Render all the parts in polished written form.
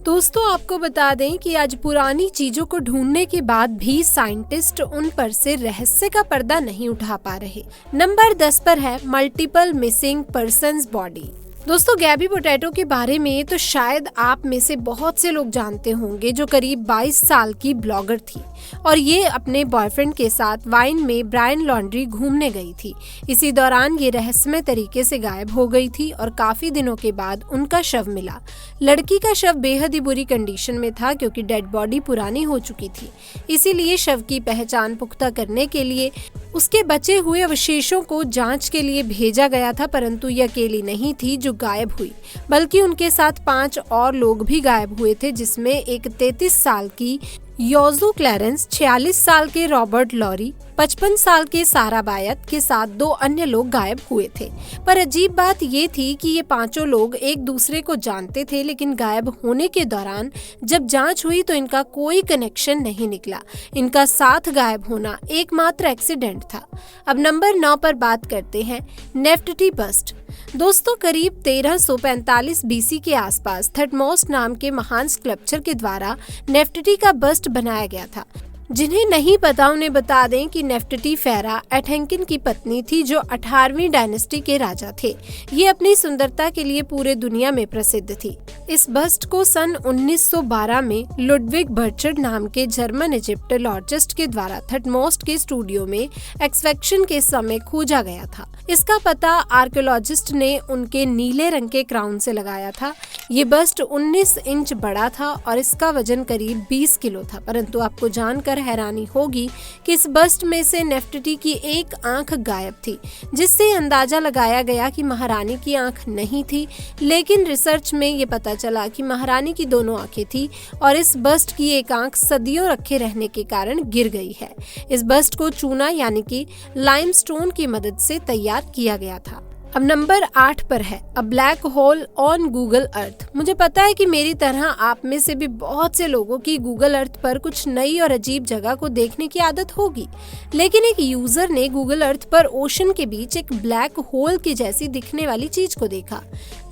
दोस्तों आपको बता दें कि आज पुरानी चीजों को ढूंढने के बाद भी साइंटिस्ट उन पर से रहस्य का पर्दा नहीं उठा पा रहे। नंबर 10 पर है मल्टीपल मिसिंग पर्सन्स बॉडी। दोस्तों गैबी पोटैटो के बारे में तो शायद आप में से बहुत से लोग जानते होंगे, जो करीब 22 साल की ब्लॉगर थी और ये अपने बॉयफ्रेंड के साथ वाइन में ब्रायन लॉन्ड्री घूमने गई थी। इसी दौरान ये रहस्यमय तरीके से गायब हो गई थी और काफी दिनों के बाद उनका शव मिला। लड़की का शव बेहद ही बुरी कंडीशन में था क्योंकि डेड बॉडी पुरानी हो चुकी थी। इसीलिए शव की पहचान पुख्ता करने के लिए उसके बचे हुए अवशेषों को जांच के लिए भेजा गया था, परंतु ये अकेली नहीं थी जो गायब हुई, बल्कि उनके साथ 5 और लोग भी गायब हुए थे, जिसमें एक 33 साल की योजू क्लैरेंस, 46 साल के रॉबर्ट लॉरी, 55 साल के सारा बायत के साथ 2 अन्य लोग गायब हुए थे। पर अजीब बात ये थी कि ये 5 लोग एक दूसरे को जानते थे, लेकिन गायब होने के दौरान जब जांच हुई तो इनका कोई कनेक्शन नहीं निकला। इनका साथ गायब होना एकमात्र एक्सीडेंट था। अब नंबर 9 पर बात करते हैं नेफ्टिटी बस्ट। दोस्तों करीब 1345 बीसी के आसपास थटमोस नाम के महान स्कल्पचर के द्वारा नेफ्टिटी का बस्ट बनाया गया था। जिन्हें नहीं पता उन्हें बता दें कि नेफ्टिटी फेरा एथेंकिन की पत्नी थी, जो 18वीं डायनेस्टी के राजा थे। ये अपनी सुंदरता के लिए पूरे दुनिया में प्रसिद्ध थी। इस बस्ट को सन 1912 में लुडविग बर्चर्ड नाम के जर्मन इजिप्टोलॉजिस्ट के द्वारा थटमोस के स्टूडियो में एक्सपेक्शन के समय खोजा गया था। इसका पता आर्कियोलॉजिस्ट ने उनके नीले रंग के क्राउन से लगाया था। ये बस्ट 19 इंच बड़ा था और इसका वजन करीब 20 किलो था, परंतु आपको जानकर हैरानी होगी कि इस बस्ट में से नेफ्टिटी की एक आंख गायब थी, जिससे अंदाजा लगाया गया कि महारानी की आंख नहीं थी। लेकिन रिसर्च में ये पता चला कि महारानी की दोनों आंखें थी और इस बस्ट की एक आंख सदियों रखे रहने के कारण गिर गई है। इस बस्ट को चूना यानी कि लाइमस्टोन की मदद से तैयार किया गया था। अब नंबर 8 पर है अ black hole on Google Earth. मुझे पता है कि मेरी तरह आप में से भी बहुत से लोगों की गूगल अर्थ पर कुछ नई और अजीब जगह को देखने की आदत होगी, लेकिन एक यूजर ने गूगल अर्थ पर ओशन के बीच एक ब्लैक होल की जैसी दिखने वाली चीज को देखा,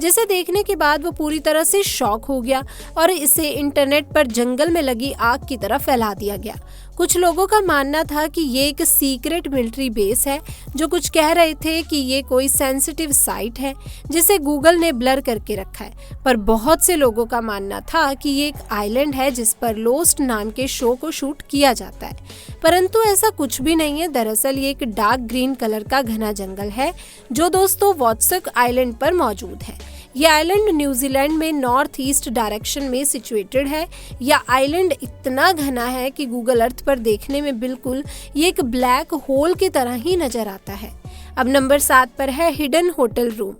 जिसे देखने के बाद वो पूरी तरह से शॉक हो गया और इसे इंटरनेट पर जंगल में लगी आग की तरह फैला दिया गया। कुछ लोगों का मानना था कि ये एक सीक्रेट मिलिट्री बेस है, जो कुछ कह रहे थे कि ये कोई सेंसिटिव साइट है जिसे गूगल ने ब्लर करके रखा है। पर बहुत से लोगों का मानना था कि ये एक आइलैंड है जिस पर लोस्ट नाम के शो को शूट किया जाता है, परंतु ऐसा कुछ भी नहीं है। दरअसल ये एक डार्क ग्रीन कलर का घना जंगल है जो दोस्तों वॉट्सक आइलैंड पर मौजूद है। यह आइलैंड न्यूजीलैंड में नॉर्थ ईस्ट डायरेक्शन में सिचुएटेड है। यह आइलैंड इतना घना है कि गूगल अर्थ पर देखने में बिल्कुल ये एक ब्लैक होल की तरह ही नजर आता है। अब नंबर 7 पर है हिडन होटल रूम।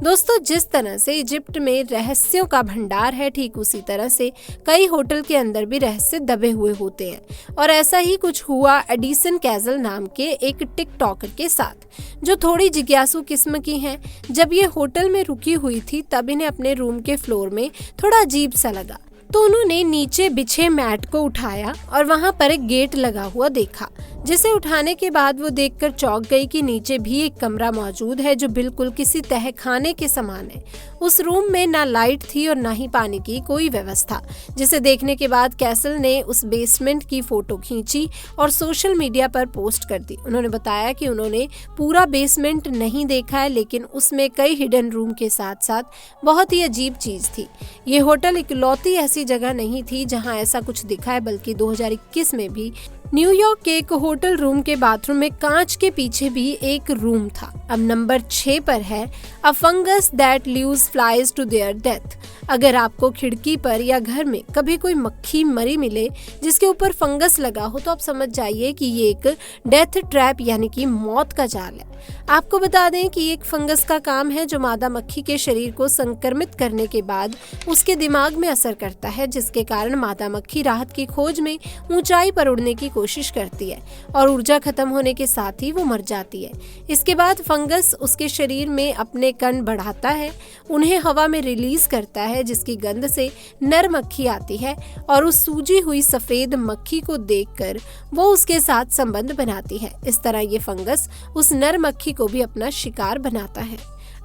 दोस्तों जिस तरह से इजिप्ट में रहस्यों का भंडार है, ठीक उसी तरह से कई होटल के अंदर भी रहस्य दबे हुए होते हैं। और ऐसा ही कुछ हुआ एडिसन कैसल नाम के एक टिकटॉकर के साथ, जो थोड़ी जिज्ञासु किस्म की हैं। जब ये होटल में रुकी हुई थी तब इन्हें अपने रूम के फ्लोर में थोड़ा अजीब सा लगा, तो उन्होंने नीचे बिछे मैट को उठाया और वहां पर एक गेट लगा हुआ देखा, जिसे उठाने के बाद वो देखकर चौंक गई कि नीचे भी एक कमरा मौजूद है जो बिल्कुल किसी तहखाने के समान है। उस रूम में ना लाइट थी और ना ही पानी की कोई व्यवस्था, जिसे देखने के बाद कैसल ने उस बेसमेंट की फोटो खींची और सोशल मीडिया पर पोस्ट कर दी। उन्होंने बताया कि उन्होंने पूरा बेसमेंट नहीं देखा है, लेकिन उसमें कई हिडन रूम के साथ साथ बहुत ही अजीब चीज थी। ये होटल इकलौती ऐसी जगह नहीं थी जहां ऐसा कुछ दिखा है, बल्कि 2021 में भी न्यूयॉर्क के एक होटल रूम के बाथरूम में कांच के पीछे भी एक रूम था। अब नंबर 6 पर है a fungus that leaves flies to their death. अगर आपको खिड़की पर या घर में कभी कोई मक्खी मरी मिले जिसके ऊपर फंगस लगा हो, तो आप समझ जाइए कि ये एक डेथ ट्रैप यानी कि मौत का जाल है। आपको बता दें कि एक फंगस का काम है जो मादा मक्खी के शरीर को संक्रमित करने के बाद उसके दिमाग में असर करता है, जिसके कारण मादा मक्खी राहत की खोज में ऊंचाई पर उड़ने की कोशिश करती है और ऊर्जा खत्म होने के साथ ही वो मर जाती है। इसके बाद फंगस उसके शरीर में अपने कण बढ़ाता है, उन्हें हवा में रिलीज करता है, जिसकी गंध से नर मक्खी आती है और उस सूजी हुई सफेद मक्खी को देखकर वो उसके साथ संबंध बनाती है। इस तरह ये फंगस उस नर मक्खी को भी अपना शिकार बनाता है।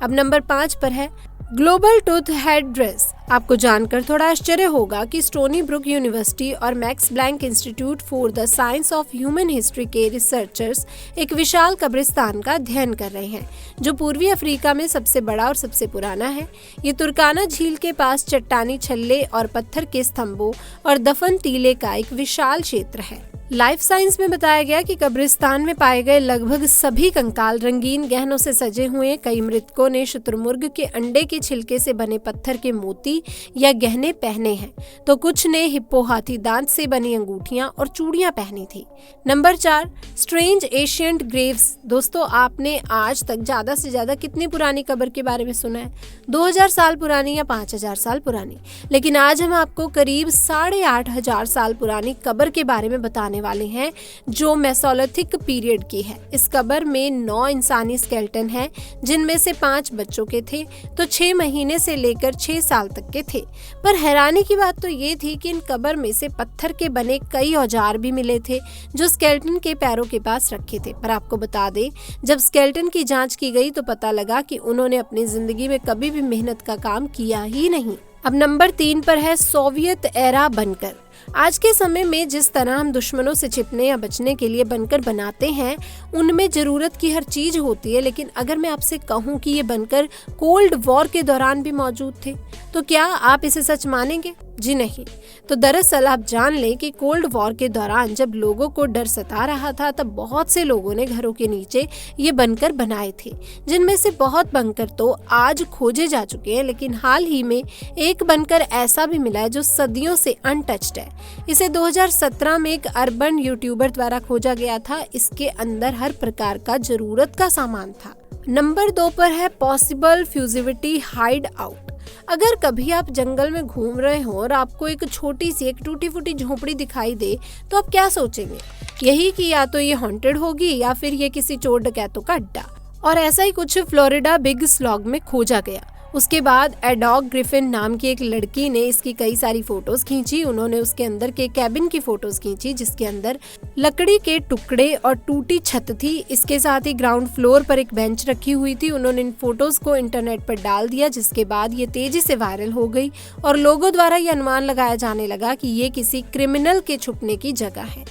अब नंबर 5 पर है ग्लोबल टूथ हेड ड्रेस। आपको जानकर थोड़ा आश्चर्य होगा कि स्टोनी ब्रुक यूनिवर्सिटी और Max Planck Institute for the science of human history के रिसर्चर्स एक विशाल कब्रिस्तान का अध्ययन कर रहे हैं जो पूर्वी अफ्रीका में सबसे बड़ा और सबसे पुराना है। ये तुर्काना झील के पास चट्टानी छल्ले और पत्थर के स्तंभों और दफन टीले का एक विशाल क्षेत्र है। लाइफ साइंस में बताया गया कि कब्रिस्तान में पाए गए लगभग सभी कंकाल रंगीन गहनों से सजे हुए। कई मृतकों ने शुतुरमुर्ग के अंडे के छिलके से बने पत्थर के मोती या गहने पहने हैं, तो कुछ ने हिप्पो हाथी दांत से बनी अंगूठियां और चूड़ियां पहनी थी। Number 4, strange ancient Graves. दोस्तों, आपने आज तक ज्यादा से ज्यादा कितनी पुरानी कब्र के बारे में सुना है? 2000 साल पुरानी या 5000 साल पुरानी? लेकिन आज हम आपको करीब 8500 साल पुरानी कब्र के बारे में बताने वाले हैं जो मेसोलिथिक पीरियड की है। इस कब्र में 9 इंसानी स्केलेटन हैं, जिनमें से 5 बच्चों के थे तो 6 महीने से लेकर 6 साल तक के थे। पर हैरानी की बात तो ये थी कि इन कब्र में से पत्थर के बने कई औजार भी मिले थे जो स्केलेटन के पैरों के पास रखे थे। पर आपको बता दें, जब स्केलेटन की जांच की गई तो पता लगा कि उन्होंने अपनी जिंदगी में कभी भी मेहनत का काम किया ही नहीं। अब नंबर 3 पर है सोवियत एरा बनकर। आज के समय में जिस तरह हम दुश्मनों से छिपने या बचने के लिए बनकर बनाते हैं, उनमें जरूरत की हर चीज होती है। लेकिन अगर मैं आपसे कहूं कि ये बनकर कोल्ड वॉर के दौरान भी मौजूद थे, तो क्या आप इसे सच मानेंगे? जी नहीं। तो दरअसल आप जान लें कि कोल्ड वॉर के दौरान जब लोगों को डर सता रहा था, तब बहुत से लोगों ने घरों के नीचे ये बंकर बनाए थे, जिनमें से बहुत बंकर तो आज खोजे जा चुके हैं। लेकिन हाल ही में एक बंकर ऐसा भी मिला है जो सदियों से अनटच्ड है। इसे 2017 में एक अर्बन यूट्यूबर द्वारा खोजा गया था। इसके अंदर हर प्रकार का जरूरत का सामान था। नंबर 2 पर है पॉसिबल फ्यूजिविटी हाइड आउट। अगर कभी आप जंगल में घूम रहे हो और आपको एक छोटी सी एक टूटी फूटी झोपड़ी दिखाई दे, तो आप क्या सोचेंगे? यही कि या तो ये हॉन्टेड होगी या फिर ये किसी चोर डकैतों का अड्डा। और ऐसा ही कुछ फ्लोरिडा बिग स्लॉग में खोजा गया। उसके बाद एडॉग ग्रिफिन नाम की एक लड़की ने इसकी कई सारी फोटोज खींची। उन्होंने उसके अंदर के कैबिन की फोटोज खींची, जिसके अंदर लकड़ी के टुकड़े और टूटी छत थी। इसके साथ ही ग्राउंड फ्लोर पर एक बेंच रखी हुई थी। उन्होंने इन फोटोज को इंटरनेट पर डाल दिया, जिसके बाद ये तेजी से वायरल हो गई और लोगों द्वारा ये अनुमान लगाया जाने लगा कि ये किसी क्रिमिनल के छुपने की जगह है।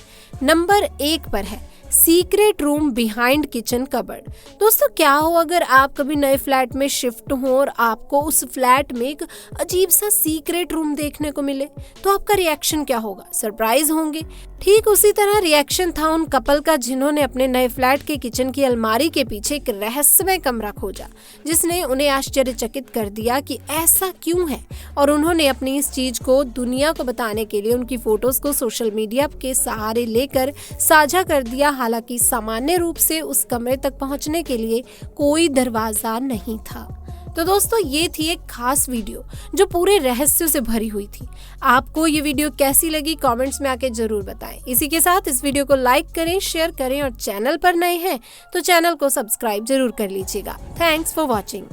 नंबर 1 पर है secret room behind kitchen cupboard. दोस्तों, क्या हो अगर आप कभी नए फ्लैट में शिफ्ट हो और आपको उस फ्लैट में एक अजीब सा सीक्रेट रूम देखने को मिले, तो आपका रिएक्शन क्या होगा? सरप्राइज होंगे। ठीक उसी तरह रिएक्शन था उन कपल का जिन्होंने अपने नए फ्लैट के किचन की अलमारी के पीछे एक रहस्यमय कमरा खोजा, जिसने उन्हें आश्चर्यचकित कर दिया कि ऐसा क्यों है। और उन्होंने अपनी इस चीज को दुनिया को बताने के लिए उनकी फोटोज को सोशल मीडिया के सहारे लेकर साझा कर दिया। हालांकि सामान्य रूप से उस कमरे तक पहुंचने के लिए कोई दरवाजा नहीं था। तो दोस्तों, ये थी एक खास वीडियो जो पूरे रहस्यों से भरी हुई थी। आपको ये वीडियो कैसी लगी कमेंट्स में आके जरूर बताएं। इसी के साथ इस वीडियो को लाइक करें, शेयर करें और चैनल पर नए हैं तो चैनल को सब्सक्राइब जरूर कर लीजिएगा। Thanks for watching.